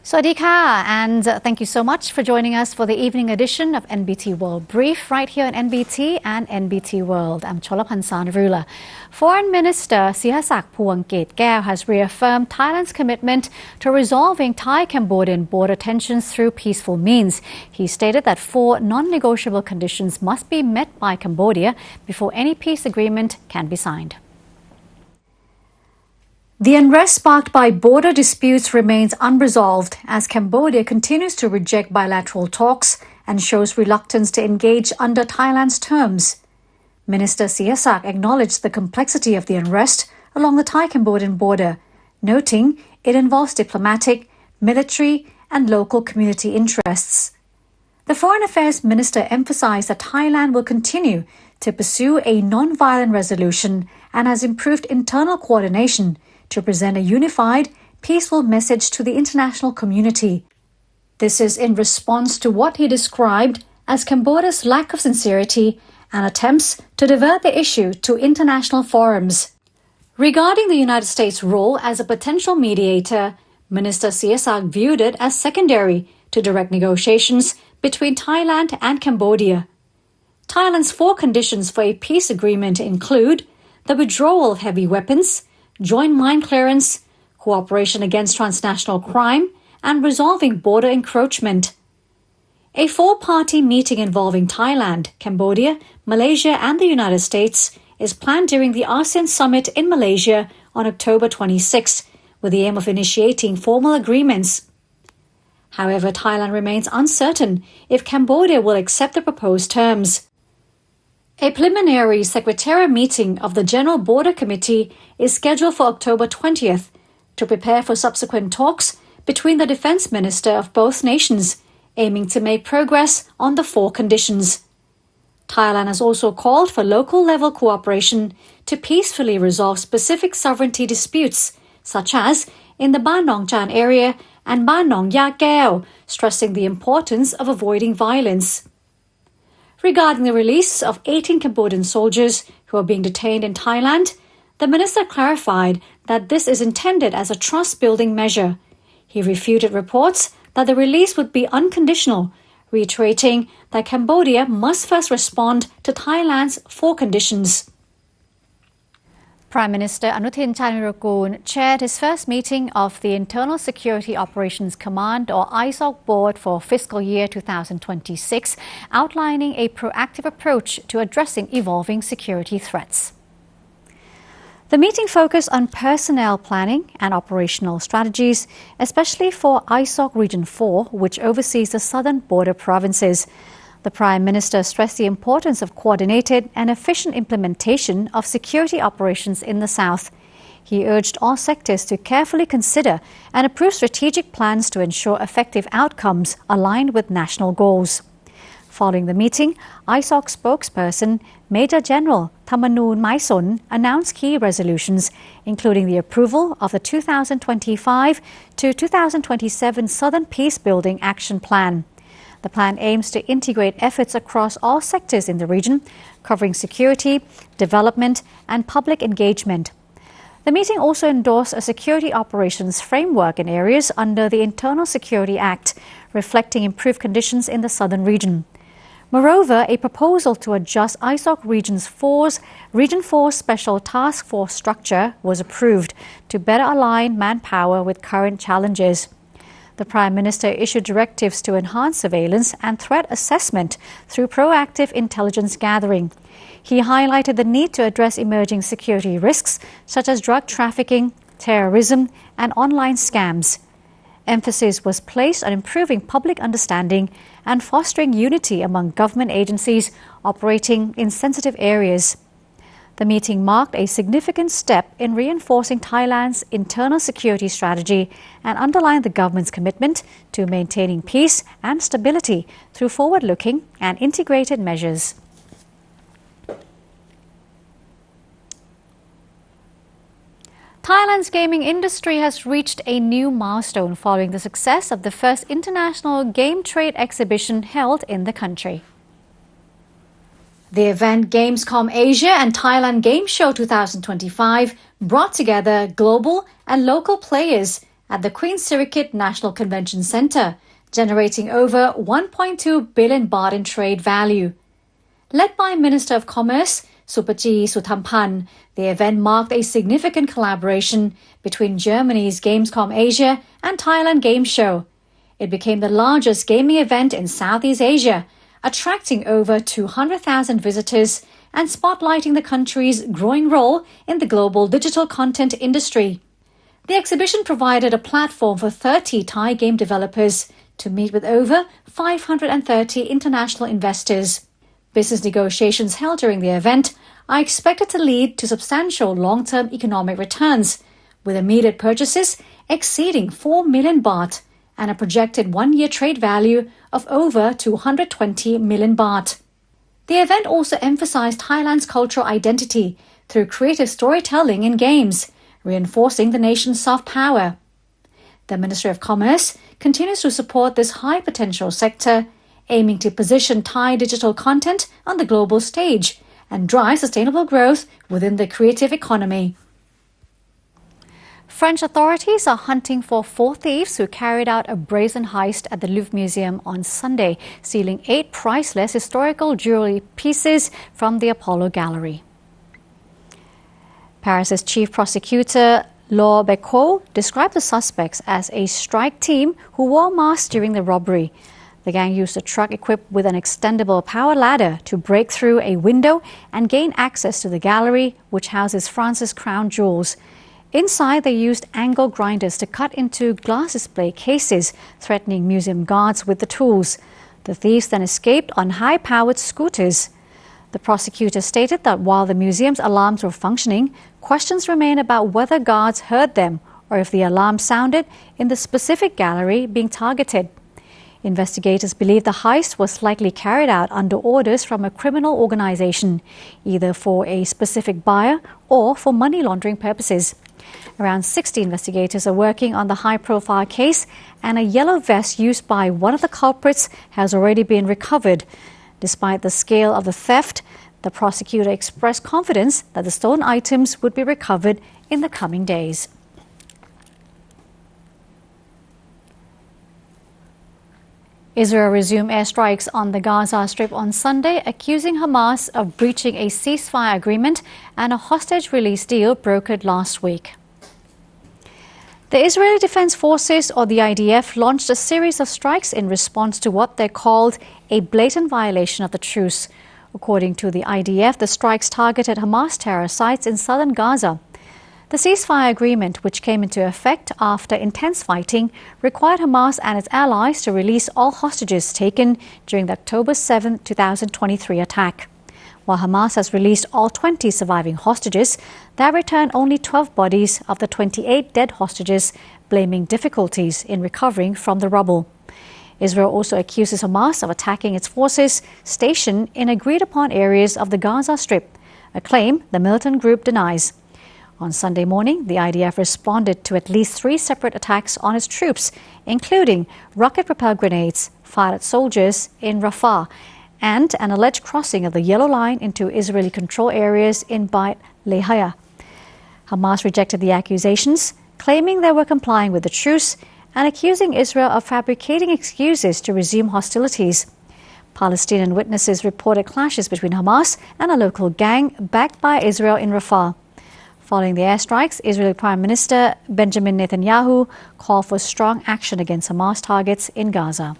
Swadika, and thank you so much for joining us for the evening edition of NBT World Brief right here on NBT and NBT World. I'm Cholapansan Rula. Foreign Minister Sihasak Puangketkaew has reaffirmed Thailand's commitment to resolving Thai-Cambodian border tensions through peaceful means. He stated that 4 non-negotiable conditions must be met by Cambodia before any peace agreement can be signed. The unrest sparked by border disputes remains unresolved as Cambodia continues to reject bilateral talks and shows reluctance to engage under Thailand's terms. Minister Sihasak acknowledged the complexity of the unrest along the Thai-Cambodian border, noting it involves diplomatic, military and local community interests. The Foreign Affairs Minister emphasized that Thailand will continue to pursue a non-violent resolution and has improved internal coordination to present a unified, peaceful message to the international community. This is in response to what he described as Cambodia's lack of sincerity and attempts to divert the issue to international forums. Regarding the United States' role as a potential mediator, Minister Sihasak viewed it as secondary to direct negotiations between Thailand and Cambodia. Thailand's 4 conditions for a peace agreement include the withdrawal of heavy weapons, joint mine clearance, cooperation against transnational crime, and resolving border encroachment. A 4-party meeting involving Thailand, Cambodia, Malaysia, and the United States is planned during the ASEAN Summit in Malaysia on October 26, with the aim of initiating formal agreements. However, Thailand remains uncertain if Cambodia will accept the proposed terms. A preliminary secretariat meeting of the General Border Committee is scheduled for October 20th to prepare for subsequent talks between the defense minister of both nations, aiming to make progress on the 4 conditions. Thailand has also called for local-level cooperation to peacefully resolve specific sovereignty disputes, such as in the Ban Nong Chan area and Ban Nong Ya Kaew, stressing the importance of avoiding violence. Regarding the release of 18 Cambodian soldiers who are being detained in Thailand, the minister clarified that this is intended as a trust-building measure. He refuted reports that the release would be unconditional, reiterating that Cambodia must first respond to Thailand's 4 conditions. Prime Minister Anutin Charnvirakul chaired his first meeting of the Internal Security Operations Command or ISOC board for fiscal year 2026, outlining a proactive approach to addressing evolving security threats. The meeting focused on personnel planning and operational strategies, especially for ISOC Region 4, which oversees the southern border provinces. The Prime Minister stressed the importance of coordinated and efficient implementation of security operations in the south. He urged all sectors to carefully consider and approve strategic plans to ensure effective outcomes aligned with national goals. Following the meeting, ISOC spokesperson Major General Thamanoon Maisun announced key resolutions, including the approval of the 2025 to 2027 Southern Peacebuilding Action Plan. The plan aims to integrate efforts across all sectors in the region, covering security, development, and public engagement. The meeting also endorsed a security operations framework in areas under the Internal Security Act, reflecting improved conditions in the southern region. Moreover, a proposal to adjust ISOC Region 4 Special Task Force structure was approved to better align manpower with current challenges. The Prime Minister issued directives to enhance surveillance and threat assessment through proactive intelligence gathering. He highlighted the need to address emerging security risks such as drug trafficking, terrorism, and online scams. Emphasis was placed on improving public understanding and fostering unity among government agencies operating in sensitive areas. The meeting marked a significant step in reinforcing Thailand's internal security strategy and underlined the government's commitment to maintaining peace and stability through forward-looking and integrated measures. Thailand's gaming industry has reached a new milestone following the success of the first international game trade exhibition held in the country. The event Gamescom Asia and Thailand Game Show 2025 brought together global and local players at the Queen Sirikit National Convention Centre, generating over 1.2 billion baht in trade value. Led by Minister of Commerce Supaji Suthampan, the event marked a significant collaboration between Germany's Gamescom Asia and Thailand Game Show. It became the largest gaming event in Southeast Asia, attracting over 200,000 visitors and spotlighting the country's growing role in the global digital content industry. The exhibition provided a platform for 30 Thai game developers to meet with over 530 international investors. Business negotiations held during the event are expected to lead to substantial long-term economic returns, with immediate purchases exceeding 4 million baht and a projected one-year trade value of over 220 million baht. The event also emphasized Thailand's cultural identity through creative storytelling in games, reinforcing the nation's soft power. The Ministry of Commerce continues to support this high-potential sector, aiming to position Thai digital content on the global stage and drive sustainable growth within the creative economy. French authorities are hunting for 4 thieves who carried out a brazen heist at the Louvre Museum on Sunday, stealing 8 priceless historical jewelry pieces from the Apollo Gallery. Paris's chief prosecutor, Laure Becot, described the suspects as a strike team who wore masks during the robbery. The gang used a truck equipped with an extendable power ladder to break through a window and gain access to the gallery, which houses France's crown jewels. Inside, they used angle grinders to cut into glass display cases, threatening museum guards with the tools. The thieves then escaped on high-powered scooters. The prosecutor stated that while the museum's alarms were functioning, questions remain about whether guards heard them or if the alarm sounded in the specific gallery being targeted. Investigators believe the heist was likely carried out under orders from a criminal organization, either for a specific buyer or for money laundering purposes. Around 60 investigators are working on the high-profile case, and a yellow vest used by one of the culprits has already been recovered. Despite the scale of the theft, the prosecutor expressed confidence that the stolen items would be recovered in the coming days. Israel resumed airstrikes on the Gaza Strip on Sunday, accusing Hamas of breaching a ceasefire agreement and a hostage release deal brokered last week. The Israeli Defense Forces, or the IDF, launched a series of strikes in response to what they called a blatant violation of the truce. According to the IDF, the strikes targeted Hamas terror sites in southern Gaza. The ceasefire agreement, which came into effect after intense fighting, required Hamas and its allies to release all hostages taken during the October 7, 2023 attack. While Hamas has released all 20 surviving hostages, they returned only 12 bodies of the 28 dead hostages, blaming difficulties in recovering from the rubble. Israel also accuses Hamas of attacking its forces stationed in agreed-upon areas of the Gaza Strip, a claim the militant group denies. On Sunday morning, the IDF responded to at least 3 separate attacks on its troops, including rocket-propelled grenades fired at soldiers in Rafah and an alleged crossing of the Yellow Line into Israeli control areas in Beit Lahia. Hamas rejected the accusations, claiming they were complying with the truce and accusing Israel of fabricating excuses to resume hostilities. Palestinian witnesses reported clashes between Hamas and a local gang backed by Israel in Rafah. Following the airstrikes, Israeli Prime Minister Benjamin Netanyahu called for strong action against Hamas targets in Gaza.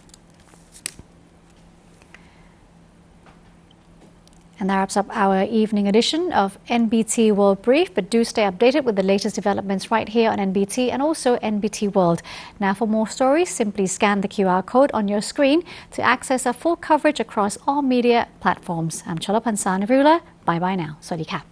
And that wraps up our evening edition of NBT World Brief, but do stay updated with the latest developments right here on NBT and also NBT World. Now for more stories, simply scan the QR code on your screen to access our full coverage across all media platforms. I'm Cholapan Sanarula. Bye bye now. Sawasdee ka.